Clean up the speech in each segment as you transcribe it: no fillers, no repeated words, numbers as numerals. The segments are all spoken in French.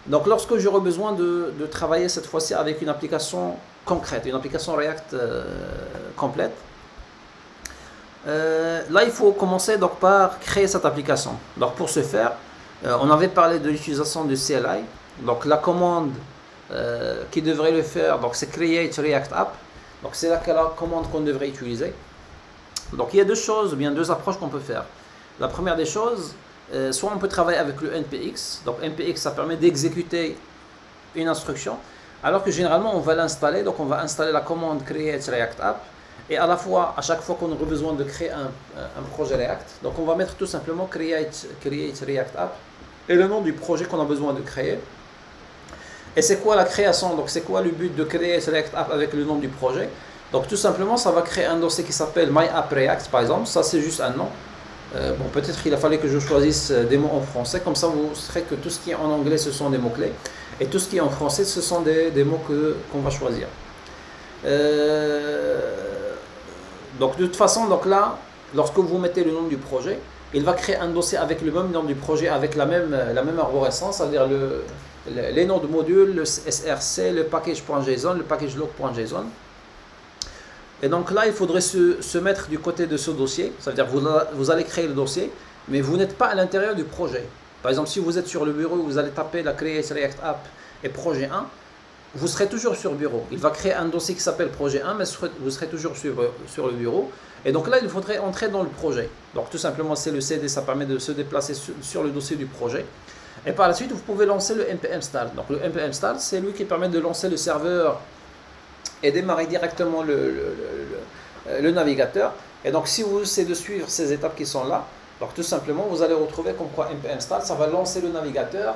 Donc lorsque j'aurai besoin de travailler cette fois-ci avec une application concrète, une application React complète, là il faut commencer donc par créer cette application. Donc pour ce faire, on avait parlé de l'utilisation du CLI. Donc la commande qui devrait le faire, donc c'est create React App. Donc c'est la commande qu'on devrait utiliser. Donc il y a deux choses, ou bien deux approches qu'on peut faire. La première des choses, soit on peut travailler avec le NPX. Donc NPX, ça permet d'exécuter une instruction, alors que généralement on va l'installer. Donc on va installer la commande create React App, et à la fois, à chaque fois qu'on aura besoin de créer un projet React, donc on va mettre tout simplement create React App et le nom du projet qu'on a besoin de créer. Et c'est quoi la création? Donc c'est quoi le but de créer React App avec le nom du projet? Donc tout simplement, ça va créer un dossier qui s'appelle My App React par exemple. Ça c'est juste un nom. Bon, peut-être qu'il a fallu que je choisisse des mots en français, comme ça vous saurez que tout ce qui est en anglais ce sont des mots-clés, et tout ce qui est en français ce sont des mots qu'on va choisir. Donc de toute façon, donc là, lorsque vous mettez le nom du projet, il va créer un dossier avec le même nom du projet, avec la même arborescence, c'est-à-dire les noms de modules, le src, le package.json, le package log.json. Et donc là, il faudrait se mettre du côté de ce dossier, c'est-à-dire vous allez créer le dossier, mais vous n'êtes pas à l'intérieur du projet. Par exemple, si vous êtes sur le bureau, vous allez taper la Create React App et projet 1, vous serez toujours sur le bureau. Il va créer un dossier qui s'appelle projet 1, mais vous serez toujours sur le bureau. Et donc là, il faudrait entrer dans le projet. Donc tout simplement, c'est le CD, ça permet de se déplacer sur le dossier du projet. Et par la suite, vous pouvez lancer le npm start. Donc le npm start, c'est lui qui permet de lancer le serveur et démarrer directement le navigateur. Et donc si vous essayez de suivre ces étapes qui sont là, donc tout simplement vous allez retrouver comme quoi npm start, ça va lancer le navigateur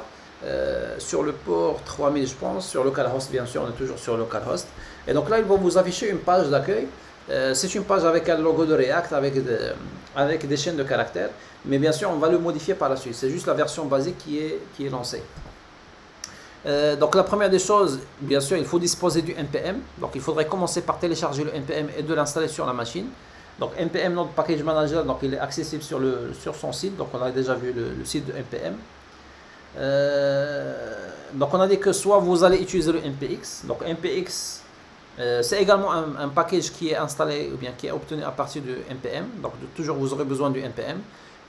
sur le port 3000 je pense, sur localhost bien sûr, on est toujours sur localhost. Et donc là il va vous afficher une page d'accueil. C'est une page avec un logo de React, avec des chaînes de caractères, mais bien sûr on va le modifier par la suite, c'est juste la version basique qui est lancée. Donc la première des choses, bien sûr, il faut disposer du npm. Donc il faudrait commencer par télécharger le npm et de l'installer sur la machine. Donc npm Node Package Manager, donc il est accessible sur son site. Donc on a déjà vu le site de npm. Donc on a dit que soit vous allez utiliser le npx. Donc npx, c'est également un package qui est installé ou bien qui est obtenu à partir du npm. Donc toujours vous aurez besoin du npm.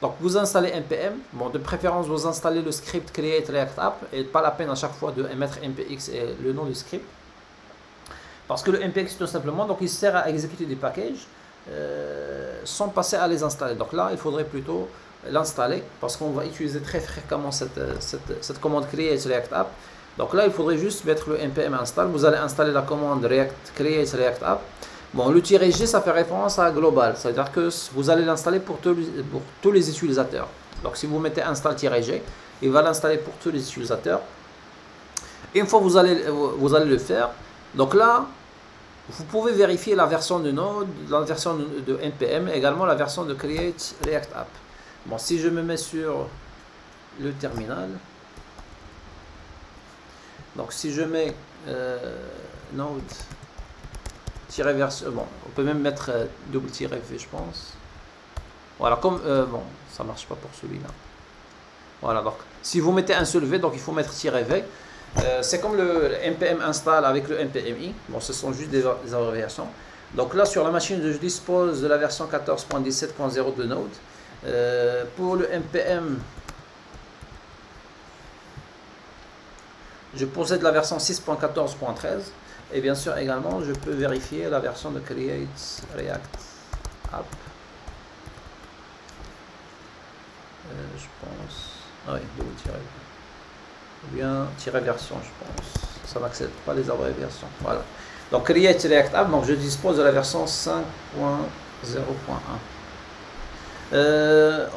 Donc vous installez npm, bon de préférence vous installez le script create React App et pas la peine à chaque fois de mettre npx et le nom du script. Parce que le npx tout simplement, donc il sert à exécuter des packages sans passer à les installer. Donc là il faudrait plutôt l'installer parce qu'on va utiliser très fréquemment cette commande create React App. Donc là il faudrait juste mettre le npm install, vous allez installer la commande create React App. Bon, le -g, ça fait référence à global, c'est-à-dire que vous allez l'installer pour tous les utilisateurs. Donc, si vous mettez install-g, il va l'installer pour tous les utilisateurs. Et une fois que vous allez le faire, donc là, vous pouvez vérifier la version de Node, la version de npm, et également la version de Create React App. Bon, si je me mets sur le terminal, donc si je mets Node version, bon, on peut même mettre double-v je pense. Voilà, comme bon, ça marche pas pour celui-là. Voilà, donc si vous mettez un seul v, donc il faut mettre -v. C'est comme le npm install avec le npmi. Bon, ce sont juste des abréviations. Donc là sur la machine je dispose de la version 14.17.0 de Node. Pour le npm, je possède la version 6.14.13. Et bien sûr également je peux vérifier la version de Create React App. Je pense. Ah oui, double-. Ou bien version je pense. Ça n'accepte pas les abréviations. Voilà. Donc Create React App, donc je dispose de la version 5.0.1.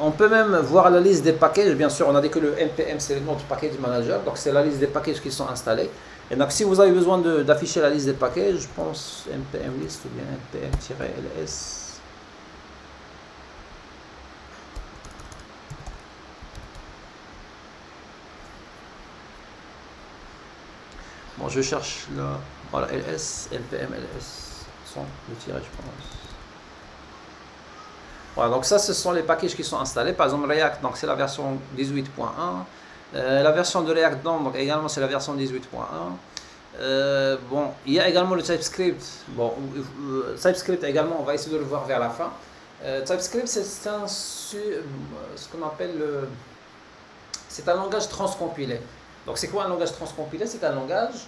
On peut même voir la liste des packages. Bien sûr on a dit que le npm c'est le nom du package manager, donc c'est la liste des packages qui sont installés. Et donc si vous avez besoin d'afficher la liste des packages, je pense npm list ou bien npm-ls. Bon, je cherche là, voilà, ls, npm ls, sans le tiret je pense. Voilà, donc ça ce sont les packages qui sont installés. Par exemple React, donc c'est la version 18.1. La version de React DOM, donc également c'est la version 18.1. Bon, il y a également le TypeScript. Bon, TypeScript également, on va essayer de le voir vers la fin. TypeScript, c'est ce qu'on appelle c'est un langage transcompilé. Donc c'est quoi un langage transcompilé? C'est un langage,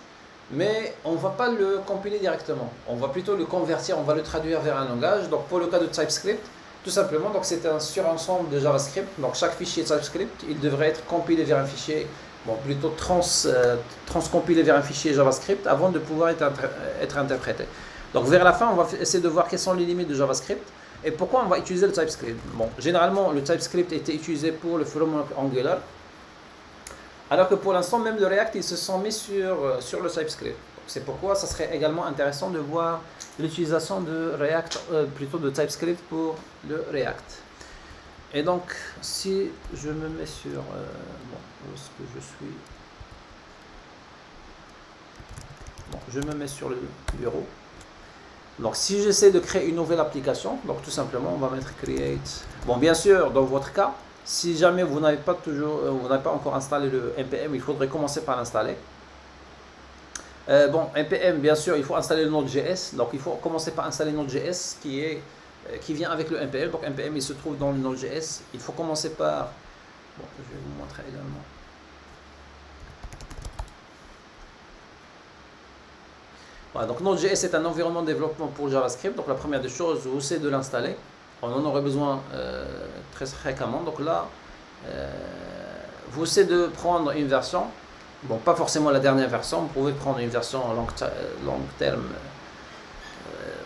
mais on ne va pas le compiler directement. On va plutôt le convertir, on va le traduire vers un langage. Donc pour le cas de TypeScript, tout simplement, donc c'est un surensemble de JavaScript. Donc chaque fichier TypeScript, il devrait être compilé vers un fichier, bon plutôt transcompilé vers un fichier JavaScript avant de pouvoir être interprété. Donc vers la fin, on va essayer de voir quelles sont les limites de JavaScript et pourquoi on va utiliser le TypeScript. Bon, généralement, le TypeScript était utilisé pour le framework Angular, alors que pour l'instant, même le React, ils se sont mis sur le TypeScript. C'est pourquoi ça serait également intéressant de voir l'utilisation de React, plutôt de TypeScript pour le React. Et donc, si je me mets sur... bon, où est-ce que je suis? Bon, je me mets sur le bureau. Donc, si j'essaie de créer une nouvelle application, donc tout simplement, on va mettre Create. Bon, bien sûr, dans votre cas, si jamais vous n'avez pas encore installé le NPM, il faudrait commencer par l'installer. Bon, NPM, bien sûr, il faut installer le Node.js. Donc, il faut commencer par installer Node.js qui vient avec le NPM. Donc, NPM, il se trouve dans le Node.js. Il faut commencer par... Bon, je vais vous montrer également. Voilà, donc Node.js est un environnement de développement pour JavaScript. Donc, la première des choses, vous essayez de l'installer. On en aurait besoin très fréquemment. Donc là, vous essayez de prendre une version. Bon, pas forcément la dernière version. Vous pouvez prendre une version long terme.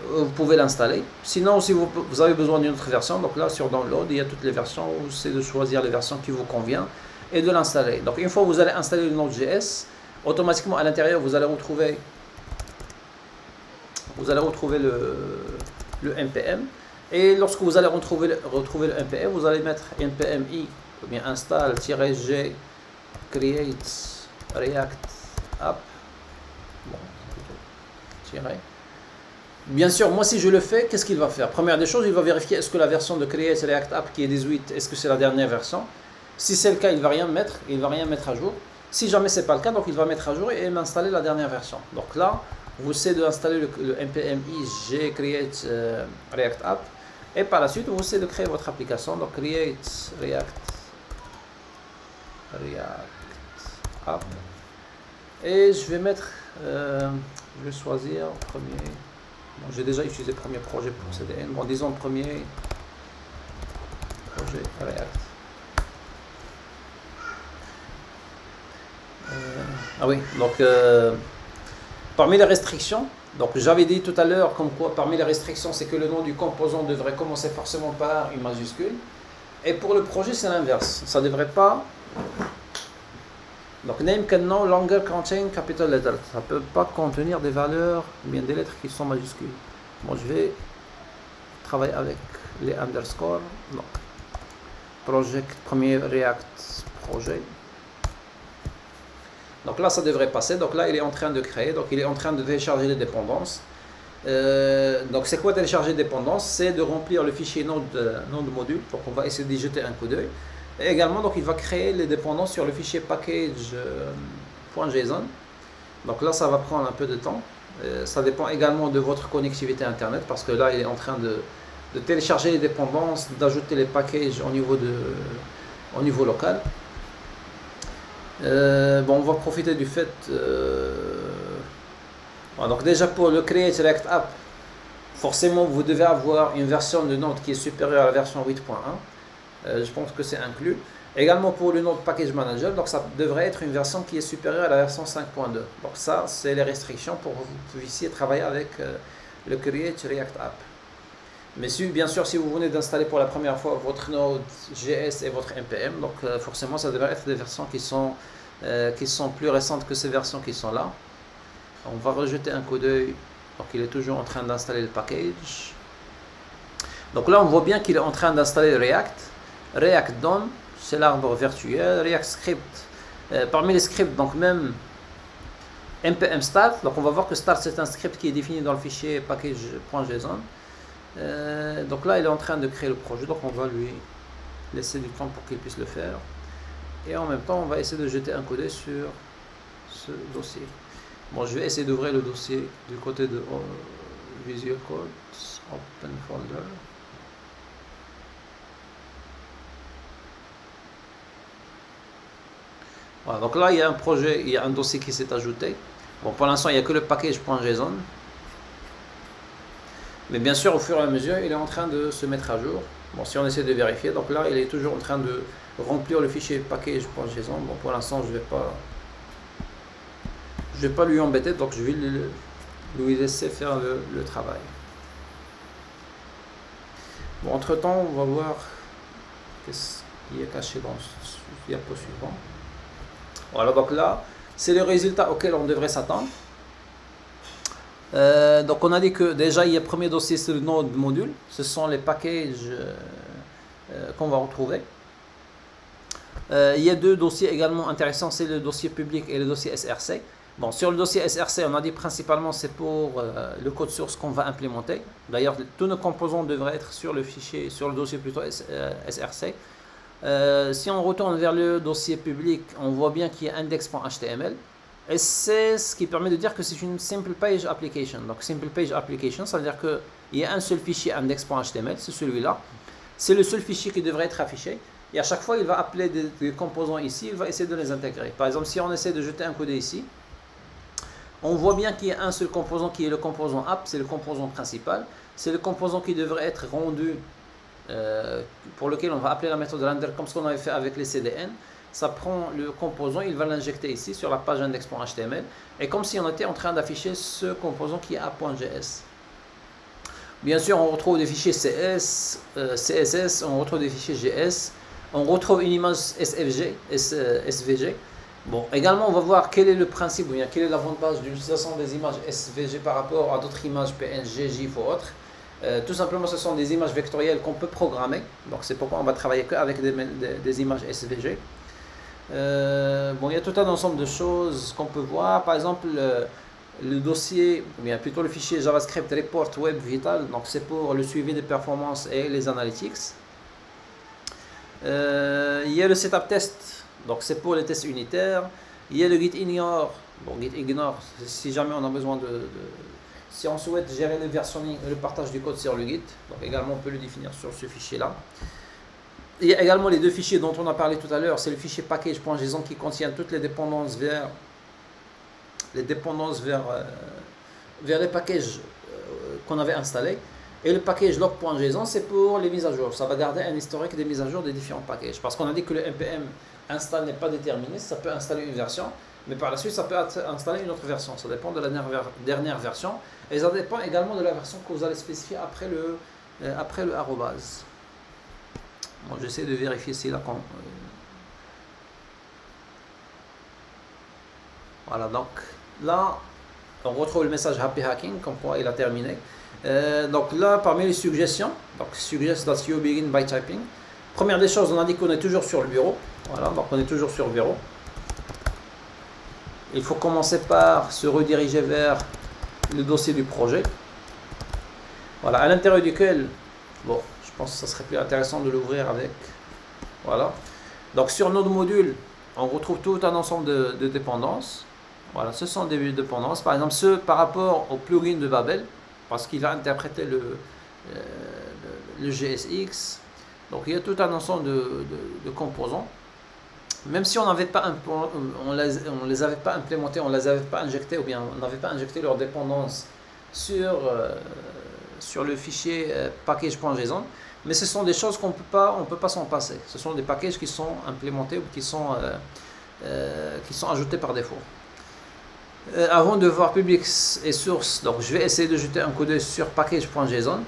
Vous pouvez l'installer. Sinon, si vous avez besoin d'une autre version, donc là, sur Download, il y a toutes les versions. Vous essayez de choisir les versions qui vous conviennent et de l'installer. Donc, une fois que vous allez installer le Node.js, automatiquement, à l'intérieur, vous allez retrouver le NPM. Et lorsque vous allez retrouver le NPM, vous allez mettre npm-i ou bien install-g create React App. Bon, tirer. Bien sûr, moi si je le fais, qu'est-ce qu'il va faire? Première des choses, il va vérifier est-ce que la version de Create React App qui est 18, est-ce que c'est la dernière version? Si c'est le cas, il ne va rien mettre, à jour. Si jamais c'est pas le cas, donc il va mettre à jour et m'installer la dernière version. Donc là, vous essayez d'installer le npm-i g create React App. Et par la suite, vous essayez de créer votre application. Donc, Create React App. Et je vais mettre, je vais choisir premier. Bon, j'ai déjà utilisé le premier projet pour CDN. Bon, disons premier projet React. Ah oui, donc parmi les restrictions, donc j'avais dit tout à l'heure comme quoi parmi les restrictions c'est que le nom du composant devrait commencer forcément par une majuscule. Et pour le projet c'est l'inverse, ça ne devrait pas. Donc name can no longer contain capital letters, ça ne peut pas contenir des valeurs ou bien des lettres qui sont majuscules. Bon, je vais travailler avec les underscores. Donc project premier React projet. Donc là, ça devrait passer. Donc là, il est en train de créer. Donc il est en train de télécharger les dépendances. Donc c'est quoi télécharger les dépendances? C'est de remplir le fichier Node module. Donc on va essayer d'y jeter un coup d'œil. Et également, donc il va créer les dépendances sur le fichier package.json. Donc là, ça va prendre un peu de temps. Ça dépend également de votre connectivité Internet. Parce que là, il est en train de télécharger les dépendances, d'ajouter les packages au niveau local. Bon, on va profiter du fait. Voilà, donc déjà pour le Create React App, forcément vous devez avoir une version de Node qui est supérieure à la version 8.1. Je pense que c'est inclus. Également pour le Node Package Manager, donc ça devrait être une version qui est supérieure à la version 5.2. Donc ça, c'est les restrictions pour que vous puissiez travailler avec le Create React App. Mais si, bien sûr, si vous venez d'installer pour la première fois votre Node.js et votre NPM, donc forcément, ça devrait être des versions qui sont plus récentes que ces versions qui sont là. On va rejeter un coup d'œil. Donc, il est toujours en train d'installer le package. Donc là, on voit bien qu'il est en train d'installer React. React DOM, c'est l'arbre virtuel. React Script. Parmi les scripts, donc même npm start. Donc, on va voir que start, c'est un script qui est défini dans le fichier package.json. Donc là, il est en train de créer le projet, donc on va lui laisser du temps pour qu'il puisse le faire. Et en même temps, on va essayer de jeter un coup d'œil sur ce dossier. Bon, je vais essayer d'ouvrir le dossier du côté de Visual Code, Open Folder. Voilà, donc là, il y a un projet, il y a un dossier qui s'est ajouté. Bon, pour l'instant, il n'y a que le package.json. Mais bien sûr, au fur et à mesure, il est en train de se mettre à jour. Bon, si on essaie de vérifier, donc là, il est toujours en train de remplir le fichier package.json. Bon, pour l'instant, je vais pas lui embêter, donc je vais lui laisser faire le travail. Bon, entre temps, on va voir qu'est-ce qui est caché dans ce diapo suivant. Voilà, donc là, c'est le résultat auquel on devrait s'attendre. Donc on a dit que déjà il y a le premier dossier, c'est le node module. Ce sont les packages qu'on va retrouver. Il y a deux dossiers également intéressants, c'est le dossier public et le dossier SRC. Bon, sur le dossier SRC, on a dit principalement c'est pour le code source qu'on va implémenter. D'ailleurs, tous nos composants devraient être sur le fichier, sur le dossier plutôt SRC. Si on retourne vers le dossier public, on voit bien qu'il y a index.html. Et c'est ce qui permet de dire que c'est une simple page application. Donc simple page application, ça veut dire qu'il y a un seul fichier index.html, c'est celui-là. C'est le seul fichier qui devrait être affiché. Et à chaque fois, il va appeler des composants ici, il va essayer de les intégrer. Par exemple, si on essaie de jeter un coup d'œil ici, on voit bien qu'il y a un seul composant qui est le composant app, c'est le composant principal. C'est le composant qui devrait être rendu, pour lequel on va appeler la méthode render, comme ce qu'on avait fait avec les CDN. Ça prend le composant, il va l'injecter ici sur la page index.html. Et comme si on était en train d'afficher ce composant qui est app.js. Bien sûr, on retrouve des fichiers CS, CSS, on retrouve des fichiers JS. On retrouve une image SVG. Bon, également, on va voir quel est le principe, ou bien quel est l'avantage de l'utilisation des images SVG par rapport à d'autres images PNG, GIF ou autres. Tout simplement, ce sont des images vectorielles qu'on peut programmer. Donc, c'est pourquoi on va travailler qu'avec des images SVG. Bon, il y a tout un ensemble de choses qu'on peut voir. Par exemple, le dossier, ou bien plutôt le fichier JavaScript Report Web Vital. Donc, c'est pour le suivi des performances et les analytics. Il y a le setup test, donc c'est pour les tests unitaires. Il y a le git ignore. Bon, git ignore, si jamais on a besoin si on souhaite gérer le versionning et le partage du code sur le git, donc également on peut le définir sur ce fichier là. Il y a également les deux fichiers dont on a parlé tout à l'heure, c'est le fichier package.json qui contient toutes les dépendances vers les packages qu'on avait installés. Et le package log.json, c'est pour les mises à jour. Ça va garder un historique des mises à jour des différents packages. Parce qu'on a dit que le npm install n'est pas déterminé, ça peut installer une version, mais par la suite, ça peut installer une autre version. Ça dépend de la dernière version. Et ça dépend également de la version que vous allez spécifier après le arrobase. Bon, j'essaie de vérifier si là. Voilà, donc là, on retrouve le message Happy Hacking, comme quoi il a terminé. Donc là, parmi les suggestions, donc suggest that you begin by typing. Première des choses, on a dit qu'on est toujours sur le bureau. Voilà, donc on est toujours sur le bureau. Il faut commencer par se rediriger vers le dossier du projet. Voilà, à l'intérieur duquel, bon, je pense que ça serait plus intéressant de l'ouvrir avec. Voilà. Donc sur notre module, on retrouve tout un ensemble de dépendances. Voilà, ce sont des dépendances. Par exemple, ceux par rapport au plugin de Babel, parce qu'il va interpréter le GSX. Donc il y a tout un ensemble de composants. Même si on n'avait pas on les avait pas implémentés, on les avait pas injectés, ou bien on n'avait pas injecté leurs dépendances sur le fichier package.json, mais ce sont des choses qu'on peut pas s'en passer. Ce sont des packages qui sont implémentés ou qui sont ajoutés par défaut. Avant de voir public et source, donc je vais essayer de jeter un coup d'œil sur package.json.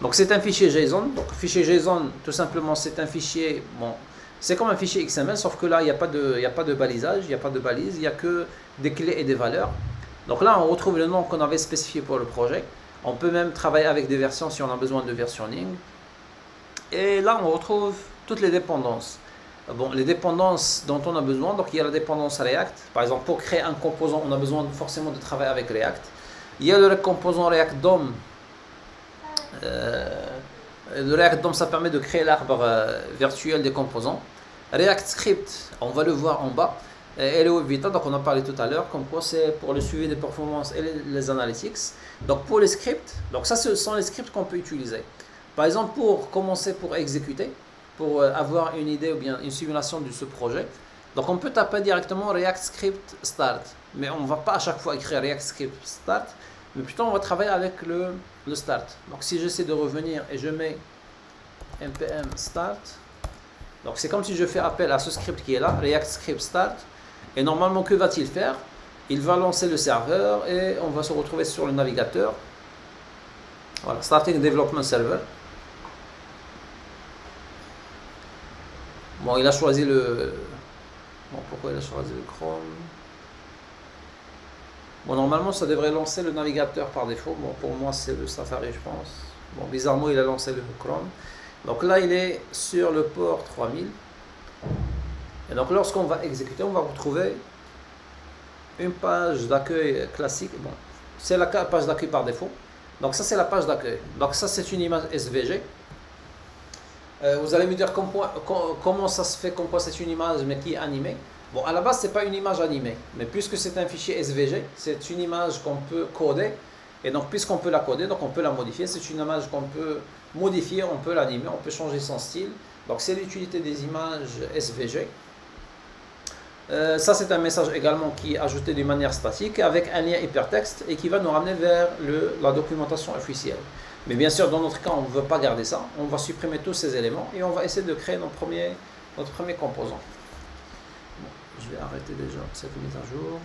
Donc c'est un fichier JSON. Donc fichier JSON, tout simplement, c'est un fichier, bon, c'est comme un fichier XML, sauf que là il n'y a pas de balisage, il n'y a pas de balise, il n'y a que des clés et des valeurs. Donc là on retrouve le nom qu'on avait spécifié pour le projet. On peut même travailler avec des versions si on a besoin de versionning. Et là on retrouve toutes les dépendances. Bon, les dépendances dont on a besoin, donc il y a la dépendance React. Par exemple, pour créer un composant, on a besoin forcément de travailler avec React. Il y a le composant React DOM. Le React DOM, ça permet de créer l'arbre virtuel des composants. React Script, on va le voir en bas. Et le Web Vitals, donc on en parlait tout à l'heure, comme quoi c'est pour le suivi des performances et les analytics. Donc pour les scripts, donc ça ce sont les scripts qu'on peut utiliser. Par exemple, pour commencer, pour exécuter, pour avoir une idée ou bien une simulation de ce projet, donc on peut taper directement React Script Start. Mais on ne va pas à chaque fois écrire React Script Start, mais plutôt on va travailler avec le Start. Donc si j'essaie de revenir et je mets npm Start, donc c'est comme si je fais appel à ce script qui est là, React Script Start, et normalement que va-t-il faire? Il va lancer le serveur et on va se retrouver sur le navigateur. Voilà, Starting Development Server. Bon, il a choisi le... Bon, pourquoi il a choisi le Chrome? Bon, normalement, ça devrait lancer le navigateur par défaut. Bon, pour moi, c'est le Safari, je pense. Bon, bizarrement, il a lancé le Chrome. Donc là, il est sur le port 3000. Et donc, lorsqu'on va exécuter, on va retrouver une page d'accueil classique. Bon, c'est la page d'accueil par défaut. Donc ça, c'est la page d'accueil. Donc ça, c'est une image SVG. Vous allez me dire comment ça se fait, comme quoi c'est une image mais qui est animée. Bon, à la base, c'est pas une image animée, mais puisque c'est un fichier SVG, c'est une image qu'on peut coder. Et donc, puisqu'on peut la coder, donc on peut la modifier. C'est une image qu'on peut modifier, on peut l'animer, on peut changer son style. Donc, c'est l'utilité des images SVG. Ça, c'est un message également qui est ajouté d'une manière statique avec un lien hypertexte et qui va nous ramener vers la documentation officielle. Mais bien sûr, dans notre cas, on ne veut pas garder ça. On va supprimer tous ces éléments et on va essayer de créer notre premier composant. Bon, je vais arrêter déjà cette mise à jour.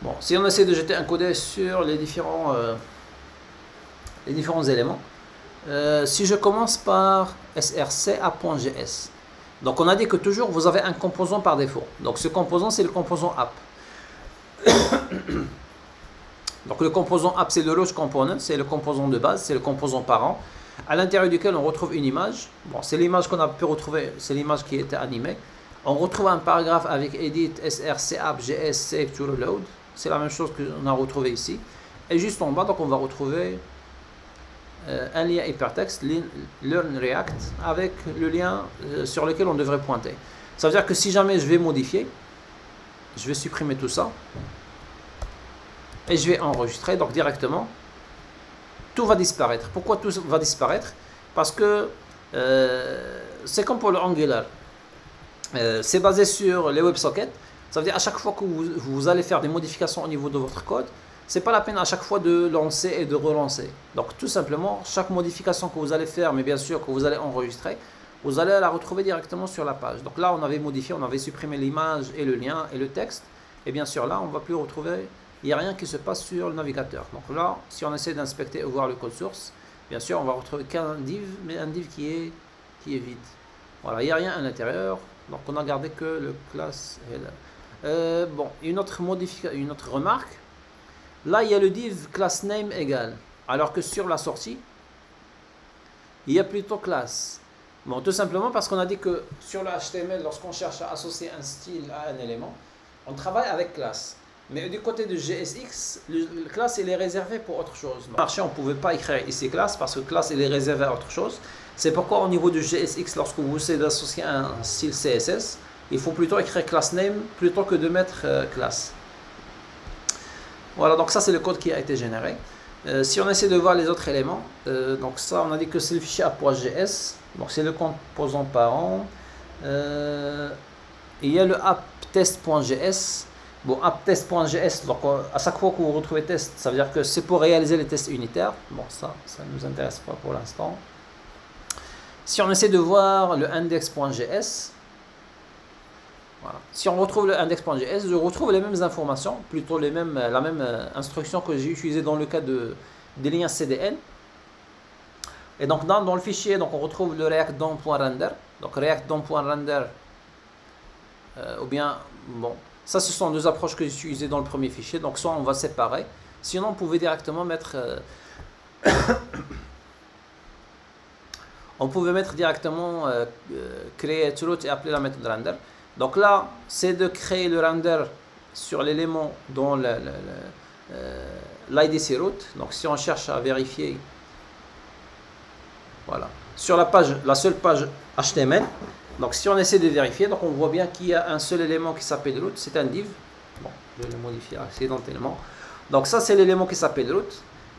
Bon, si on essaie de jeter un coup d'œil sur les différents éléments, si je commence par src-app.js, donc on a dit que toujours vous avez un composant par défaut. Donc ce composant, c'est le composant app. Donc le composant app, c'est le root component, c'est le composant de base, c'est le composant parent, à l'intérieur duquel on retrouve une image. Bon, c'est l'image qu'on a pu retrouver, c'est l'image qui était animée. On retrouve un paragraphe avec edit src app.js save to reload. C'est la même chose qu'on a retrouvé ici. Et juste en bas, donc on va retrouver un lien hypertexte, Learn React, avec le lien sur lequel on devrait pointer. Ça veut dire que si jamais je vais modifier, je vais supprimer tout ça. Et je vais enregistrer, donc directement, tout va disparaître. Pourquoi tout va disparaître? Parce que c'est comme pour le Angular. C'est basé sur les WebSockets. Ça veut dire à chaque fois que vous allez faire des modifications au niveau de votre code, c'est pas la peine à chaque fois de lancer et de relancer. Donc tout simplement, chaque modification que vous allez faire, mais bien sûr que vous allez enregistrer, vous allez la retrouver directement sur la page. Donc là, on avait modifié, on avait supprimé l'image et le lien et le texte. Et bien sûr, là, on ne va plus retrouver, il n'y a rien qui se passe sur le navigateur. Donc là, si on essaie d'inspecter et voir le code source, bien sûr, on va retrouver qu'un div, mais un div qui est vide. Voilà, il n'y a rien à l'intérieur. Donc on a gardé que le class header. Bon, une autre remarque. Là, il y a le div class name égal. Alors que sur la sortie, il y a plutôt class. Bon, tout simplement parce qu'on a dit que sur le HTML, lorsqu'on cherche à associer un style à un élément, on travaille avec class. Mais du côté de JSX, le class il est réservé pour autre chose. Dans le marché, on ne pouvait pas écrire ici class parce que class il est réservé à autre chose. C'est pourquoi au niveau de JSX, lorsque vous essayez d'associer un style CSS, il faut plutôt écrire class name plutôt que de mettre class. Voilà, donc ça c'est le code qui a été généré. Si on essaie de voir les autres éléments, donc ça on a dit que c'est le fichier app.js, donc c'est le composant parent. Il y a le apptest.js. Bon, apptest.js, donc à chaque fois que vous retrouvez test, ça veut dire que c'est pour réaliser les tests unitaires. Bon, ça ne nous intéresse pas pour l'instant. Si on essaie de voir le index.js, voilà. Si on retrouve le index.js, je retrouve les mêmes informations, plutôt la même instruction que j'ai utilisée dans le cas des liens CDN. Et donc dans le fichier, donc on retrouve le react DOM.render. Donc react DOM.render, ou bien, bon, ça ce sont deux approches que j'ai utilisées dans le premier fichier. Donc soit on va séparer, sinon on pouvait directement mettre... on pouvait mettre directement create root et appeler la méthode render. Donc là, c'est de créer le render sur l'élément dans l'IDC root. Donc si on cherche à vérifier, voilà, sur la seule page HTML, Donc si on essaie de vérifier, donc on voit bien qu'il y a un seul élément qui s'appelle root, c'est un div. Bon, je vais le modifier accidentellement. Donc ça c'est l'élément qui s'appelle root.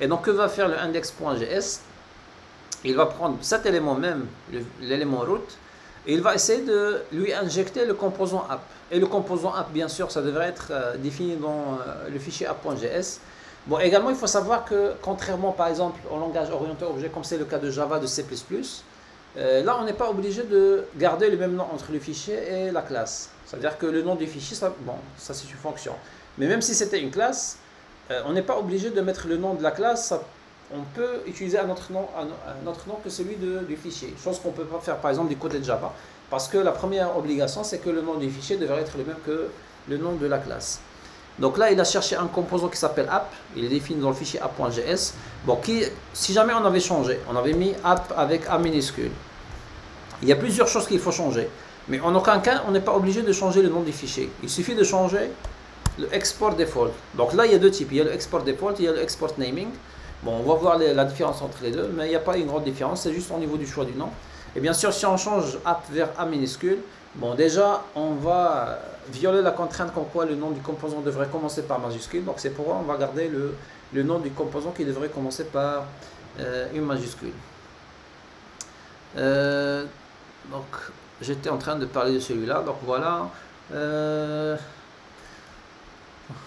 Et donc que va faire le index.js? Il va prendre cet élément même, l'élément root, et il va essayer de lui injecter le composant app. Et le composant app, bien sûr, ça devrait être défini dans le fichier app.js. Bon, également, il faut savoir que, contrairement par exemple au langage orienté objet, comme c'est le cas de Java, de C++, là, on n'est pas obligé de garder le même nom entre le fichier et la classe. C'est-à-dire que le nom du fichier, ça, bon, ça c'est une fonction. Mais même si c'était une classe, on n'est pas obligé de mettre le nom de la classe. On peut utiliser un autre nom que celui du fichier. Chose qu'on ne peut pas faire par exemple du côté de Java. Parce que la première obligation, c'est que le nom du fichier devrait être le même que le nom de la classe. Donc là, il a cherché un composant qui s'appelle app. Il est défini dans le fichier app.js. Bon, si jamais on avait changé, on avait mis app avec A minuscule. Il y a plusieurs choses qu'il faut changer. Mais en aucun cas, on n'est pas obligé de changer le nom du fichier. Il suffit de changer le export default. Donc là, il y a deux types. Il y a le export default, il y a le export naming. Bon, on va voir la différence entre les deux, mais il n'y a pas une grande différence. C'est juste au niveau du choix du nom. Et bien sûr, si on change app vers A minuscule, bon, déjà, on va violer la contrainte comme quoi le nom du composant devrait commencer par majuscule. Donc c'est pourquoi on va garder le nom du composant qui devrait commencer par une majuscule. Donc j'étais en train de parler de celui-là. Donc voilà.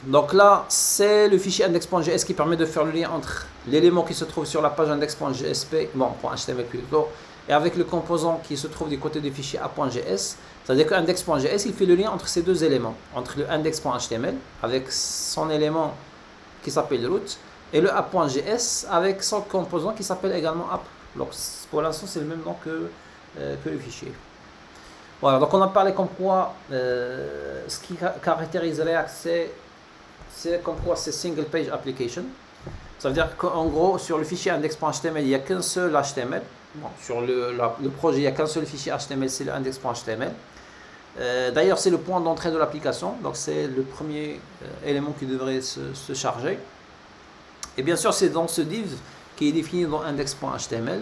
Donc là, c'est le fichier index.js qui permet de faire le lien entre l'élément qui se trouve sur la page index.jsp, bon, .html plutôt, et avec le composant qui se trouve du côté du fichier app.js. C'est-à-dire que index.js, il fait le lien entre ces deux éléments, entre le index.html avec son élément qui s'appelle root, et le app.js avec son composant qui s'appelle également app. Donc pour l'instant, c'est le même nom que le fichier. Voilà, donc on a parlé comme quoi ce qui caractérise React, c'est comme quoi c'est single page application. Ça veut dire qu'en gros, sur le fichier index.html, il n'y a qu'un seul HTML. Bon, sur le projet, il n'y a qu'un seul fichier HTML, c'est le index.html. D'ailleurs, c'est le point d'entrée de l'application, donc c'est le premier élément qui devrait se charger. Et bien sûr, c'est dans ce div qui est défini dans index.html.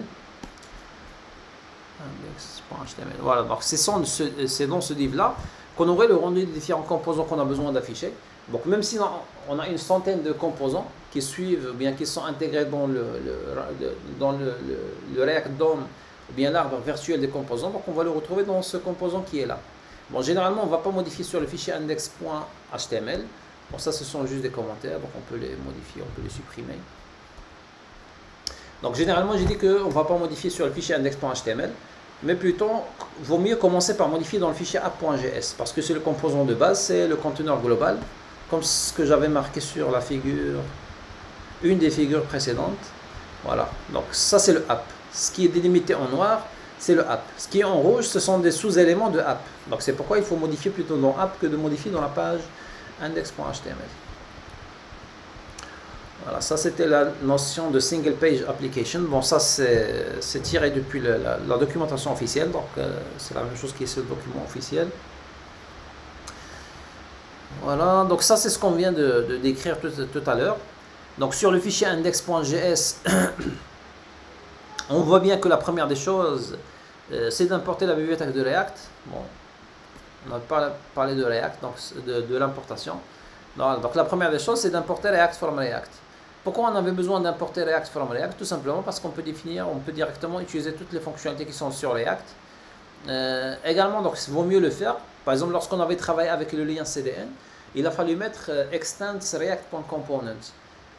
Index.html. Voilà, donc c'est dans ce div là qu'on aurait le rendu des différents composants qu'on a besoin d'afficher. Donc même si on a une centaine de composants qui suivent ou bien qui sont intégrés dans le React DOM ou bien l'arbre virtuel des composants, donc on va le retrouver dans ce composant qui est là. Bon, généralement on ne va pas modifier sur le fichier index.html. Bon, ça ce sont juste des commentaires, donc on peut les modifier, on peut les supprimer. Donc généralement j'ai dit qu'on ne va pas modifier sur le fichier index.html, mais plutôt vaut mieux commencer par modifier dans le fichier app.js parce que c'est le composant de base, c'est le conteneur global, comme ce que j'avais marqué sur la figure, une des figures précédentes. Voilà, donc ça c'est le app. Ce qui est délimité en noir, c'est le app. Ce qui est en rouge, ce sont des sous-éléments de app. Donc c'est pourquoi il faut modifier plutôt dans app que de modifier dans la page index.html. Voilà, ça c'était la notion de single page application. Bon, ça c'est tiré depuis la documentation officielle, donc c'est la même chose qui est sur le document officiel. Voilà, donc ça c'est ce qu'on vient de décrire tout à l'heure. Donc sur le fichier index.js, on voit bien que la première des choses, c'est d'importer la bibliothèque de React. Bon, on n'a pas parlé de React, donc de l'importation. Donc la première des choses, c'est d'importer React from React. Pourquoi on avait besoin d'importer React from React? Tout simplement parce qu'on peut on peut directement utiliser toutes les fonctionnalités qui sont sur React. Également, donc il vaut mieux le faire. Par exemple, lorsqu'on avait travaillé avec le lien CDN, il a fallu mettre extends react.component.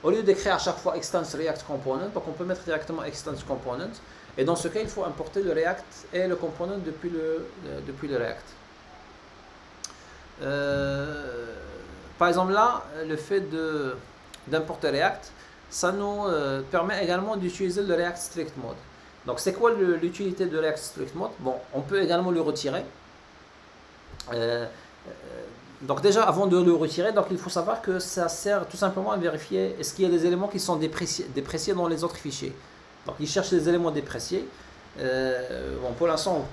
Au lieu d'écrire à chaque fois extends react component, donc on peut mettre directement extends component. Et dans ce cas, il faut importer le React et le component depuis le React. Par exemple là, le fait d'importer React, ça nous permet également d'utiliser le React Strict Mode. Donc c'est quoi l'utilité de React Strict Mode? Bon, on peut également le retirer. Donc déjà avant de le retirer, donc il faut savoir que ça sert tout simplement à vérifier est-ce qu'il y a des éléments qui sont dépréciés dans les autres fichiers. Donc il cherche les éléments dépréciés. Bon, pour l'instant,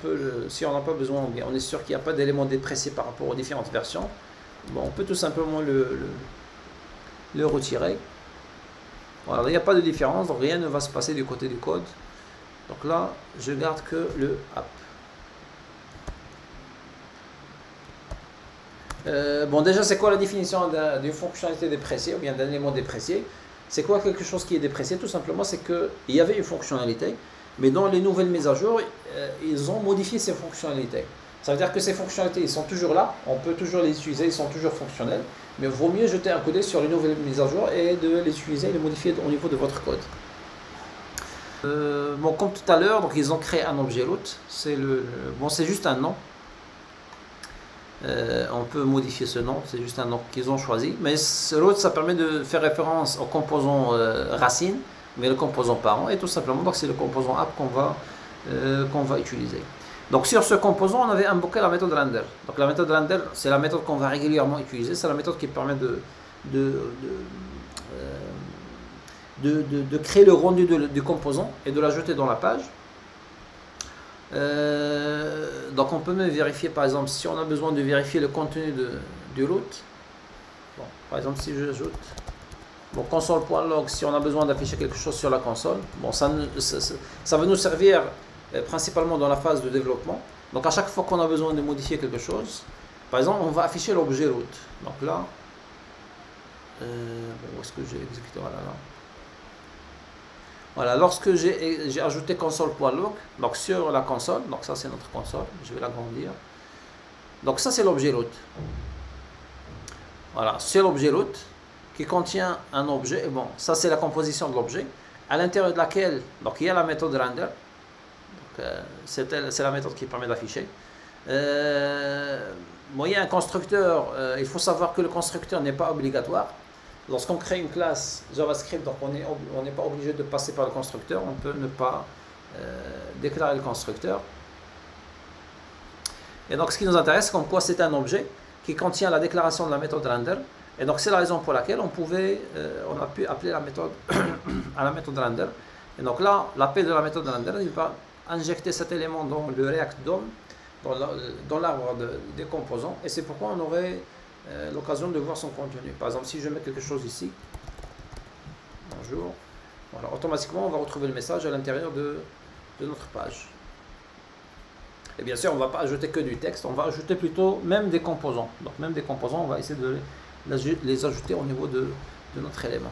si on n'a pas besoin, on est sûr qu'il n'y a pas d'éléments dépréciés par rapport aux différentes versions. Bon, on peut tout simplement le retirer. Voilà, il n'y a pas de différence, donc rien ne va se passer du côté du code. Donc là, je garde que le app. Bon, déjà, c'est quoi la définition d'une fonctionnalité dépréciée ou bien d'un élément déprécié? C'est quoi quelque chose qui est déprécié? Tout simplement, c'est qu'il y avait une fonctionnalité, mais dans les nouvelles mises à jour, ils ont modifié ces fonctionnalités. Ça veut dire que ces fonctionnalités, ils sont toujours là, on peut toujours les utiliser, ils sont toujours fonctionnels, mais il vaut mieux jeter un coup d'œil sur les nouvelles mises à jour et de les utiliser et les modifier au niveau de votre code. Bon, comme tout à l'heure, donc ils ont créé un objet root. Bon, c'est juste un nom. On peut modifier ce nom, c'est juste un nom qu'ils ont choisi. Mais ce root, ça permet de faire référence au composant racine, mais le composant parent, et tout simplement, donc c'est le composant app qu'on va utiliser. Donc sur ce composant, on avait invoqué la méthode render. Donc la méthode render, c'est la méthode qu'on va régulièrement utiliser. C'est la méthode qui permet de créer le rendu du composant et de l'ajouter dans la page. Donc on peut même vérifier, par exemple, si on a besoin de vérifier le contenu du root. Bon, par exemple, si j'ajoute bon, console.log, si on a besoin d'afficher quelque chose sur la console, bon, ça va nous servir principalement dans la phase de développement. Donc à chaque fois qu'on a besoin de modifier quelque chose, par exemple, on va afficher l'objet root. Donc là, bon, où est-ce que j'ai exécuté? Voilà, lorsque j'ai ajouté console.log, donc sur la console, donc ça c'est notre console, je vais l'agrandir. Donc ça c'est l'objet root. Voilà, c'est l'objet root qui contient un objet, et bon, ça c'est la composition de l'objet, à l'intérieur de laquelle, donc il y a la méthode render, c'est la méthode qui permet d'afficher. Bon, il y a un constructeur, il faut savoir que le constructeur n'est pas obligatoire. Lorsqu'on crée une classe JavaScript, donc on n'est pas obligé de passer par le constructeur, on peut ne pas déclarer le constructeur. Et donc ce qui nous intéresse, comme quoi c'est un objet qui contient la déclaration de la méthode render. Et donc c'est la raison pour laquelle on a pu appeler la méthode à la méthode render. Et donc là, l'appel de la méthode render, il va injecter cet élément dans le React DOM, dans l'arbre des composants. Et c'est pourquoi on aurait l'occasion de voir son contenu. Par exemple, si je mets quelque chose ici, bonjour, voilà, automatiquement on va retrouver le message à l'intérieur de notre page. Et bien sûr, on ne va pas ajouter que du texte, on va ajouter plutôt même des composants. Donc même des composants, on va essayer de les ajouter au niveau de notre élément.